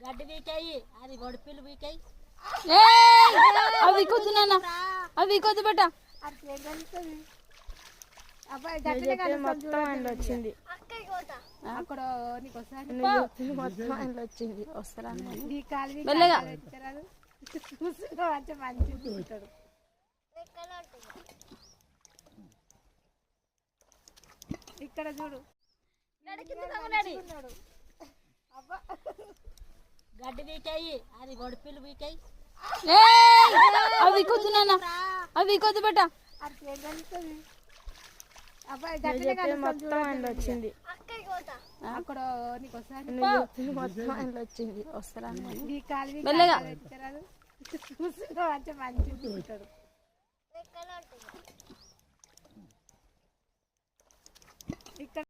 గడ్డి వీకాయి అది గొడిపిల్లు వీకాయి అవి కొద్దునా అవి కొద్దు బట్ట మొత్తం ఆయనలో వచ్చింది అక్కడ మొత్తం ఆయనలో వచ్చింది వస్తారా మెల్లగా ఇక్కడ చూడు గడ్డి వీకాయి అది గొడిపిల్లు వీకాయి అవి కొద్దునా అవి కొద్దు బట్ట మొత్తం ఆయనలో వచ్చింది అక్కడ మొత్తం ఆయనలో వచ్చింది వస్తారా మెల్లగా ఇక్కడ